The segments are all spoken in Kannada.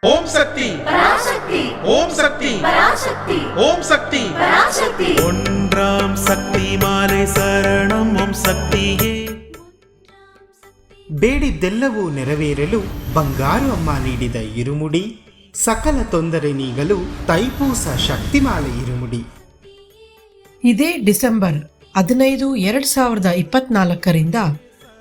ಓಂ ಶಕ್ತಿ பராசக்தி ஓம் சக்தி பராசக்தி ஓம் சக்தி பராசக்தி ஒன்றாம் சக்தி மாலை சரணம் ಓಂ ಶಕ್ತಿಯೇ. ಬೇಡಿದ್ದೆಲ್ಲವೂ ನೆರವೇರಲು ಬಂಗಾರು ಅಮ್ಮ ನೀಡಿದ ಇರುಮುಡಿ, ಸಕಲ ತೊಂದರೆ ನೀಗಲು ತೈಪೂಸ ಶಕ್ತಿಮಾಲೆ ಇರುಮುಡಿ. ಇದೇ ಡಿಸೆಂಬರ್ 15, 2024ರಿಂದ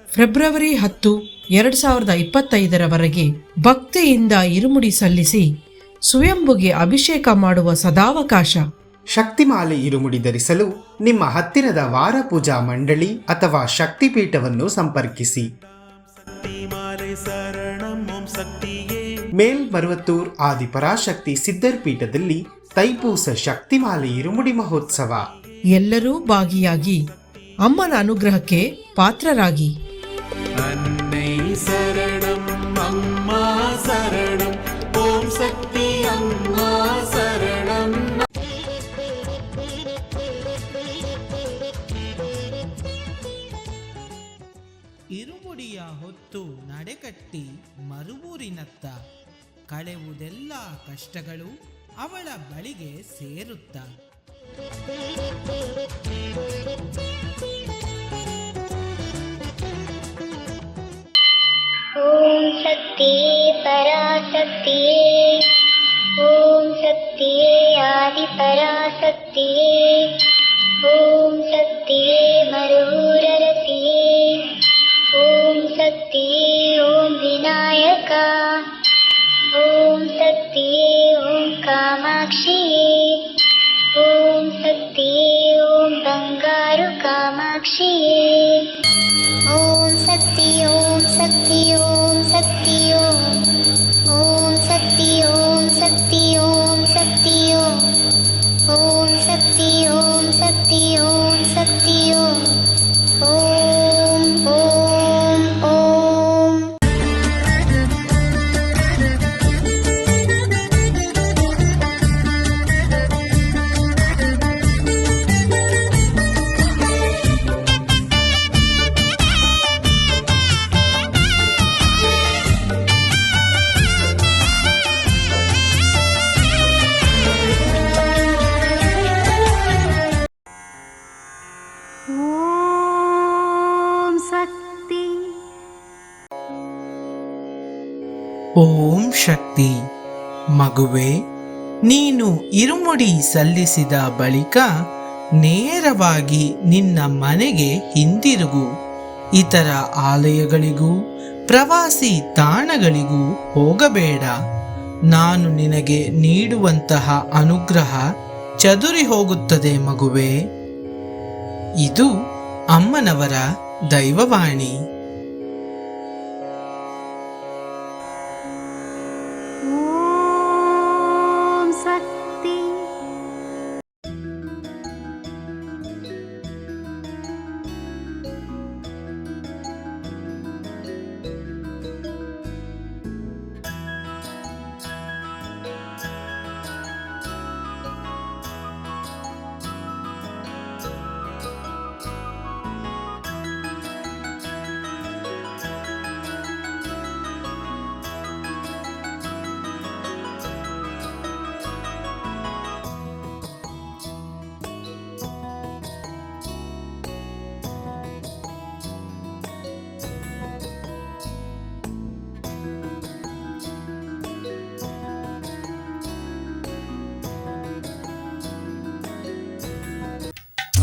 ಫೆಬ್ರವರಿ 10, 2025ರವರೆಗೆ ಭಕ್ತಿಯಿಂದ ಇರುಮುಡಿ ಸಲ್ಲಿಸಿ ಸ್ವಯಂಭುಗೆ ಅಭಿಷೇಕ ಮಾಡುವ ಸದಾವಕಾಶ. ಶಕ್ತಿಮಾಲೆ ಇರುಮುಡಿ ಧರಿಸಲು ನಿಮ್ಮ ಹತ್ತಿರದ ವಾರ ಪೂಜಾ ಮಂಡಳಿ ಅಥವಾ ಶಕ್ತಿಪೀಠವನ್ನು ಸಂಪರ್ಕಿಸಿ. ಮಾಲೆ ಶರಣಂ ಓಂ ಶಕ್ತಿಯೇ. ಮೇಲ್ಮರುವತ್ತೂರ್ ಆದಿಪರಾಶಕ್ತಿ ಸಿದ್ಧರ್ ಪೀಠದಲ್ಲಿ ತೈಪೂಸ ಶಕ್ತಿಮಾಲೆ ಇರುಮುಡಿ ಮಹೋತ್ಸವ. ಎಲ್ಲರೂ ಭಾಗಿಯಾಗಿ ಅಮ್ಮನ ಅನುಗ್ರಹಕ್ಕೆ ಪಾತ್ರರಾಗಿ. ಅನ್ನೈ ಶರಣಂ ಅಮ್ಮ ಶರಣಂ ಓಂ ಶಕ್ತಿ ಅಮ್ಮ ಶರಣಂ. ಇರುಮುಡಿಯ ಹೊತ್ತು ನಡೆಕಟ್ಟಿ ಮರುಬೂರಿನತ್ತ ಕಳೆವುದೆಲ್ಲ ಕಷ್ಟಗಳು ಅವಳ ಬಳಿಗೆ ಸೇರುತ್ತ. ಓಂ ಶಕ್ತಿಯೇ ಪರಾಶಕ್ತಿಯೇ, ಓಂ ಶಕ್ತಿಯೇ ಆದಿಪರಾಶಕ್ತಿಯೇ, ಓಂ ಶಕ್ತಿಯೇ ಮರುರರಸಿಯೇ, ಓಂ ಶಕ್ತಿಯೇ ಓಂ ವಿನಾಯಕ, ಓಂ ಶಕ್ತಿಯೇ ಓಂ ಕಾಮಾಕ್ಷಿಯೇ, ಓಂ ಶಕ್ತಿಯೇ ಓಂ ಬಂಗಾರು ಕಾಮಾಕ್ಷಿಯೇ. ಓಂ ಶಕ್ತಿ ಓಂ ಶಕ್ತಿ ಓಂ ಶಕ್ತಿ ಓಂ, ಓಂ ಶಕ್ತಿ ಓಂ ಶಕ್ತಿ ಓಂ ಶಕ್ತಿ ಓಂ, ಓಂ ಶಕ್ತಿ ಓಂ ಶಕ್ತಿ ಓಂ ಶಕ್ತಿ ಓಂ, ಓಂ ಓಂ ಓಂ. ಓಂ ಶಕ್ತಿ. ಮಗುವೆ, ನೀನು ಇರುಮುಡಿ ಸಲ್ಲಿಸಿದ ಬಳಿಕ ನೇರವಾಗಿ ನಿನ್ನ ಮನೆಗೆ ಹಿಂದಿರುಗು. ಇತರ ಆಲಯಗಳಿಗೂ ಪ್ರವಾಸಿ ತಾಣಗಳಿಗೂ ಹೋಗಬೇಡ. ನಾನು ನಿನಗೆ ನೀಡುವಂತಹ ಅನುಗ್ರಹ ಚದುರಿ ಹೋಗುತ್ತದೆ ಮಗುವೆ. ಇದು ಅಮ್ಮನವರ ದೈವವಾಣಿ. ಓಂ ಶಕ್ತಿ.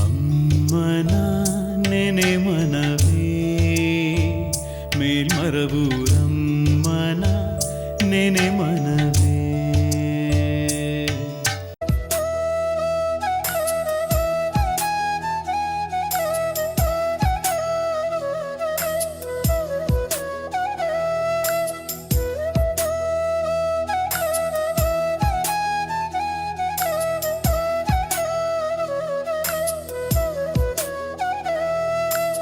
ಅಮ್ಮನ ನೆನೆ ಮನವೇ ಮೇಲ್ಮರಬೂರಮ್ಮನ ನೆನೆ ಮನ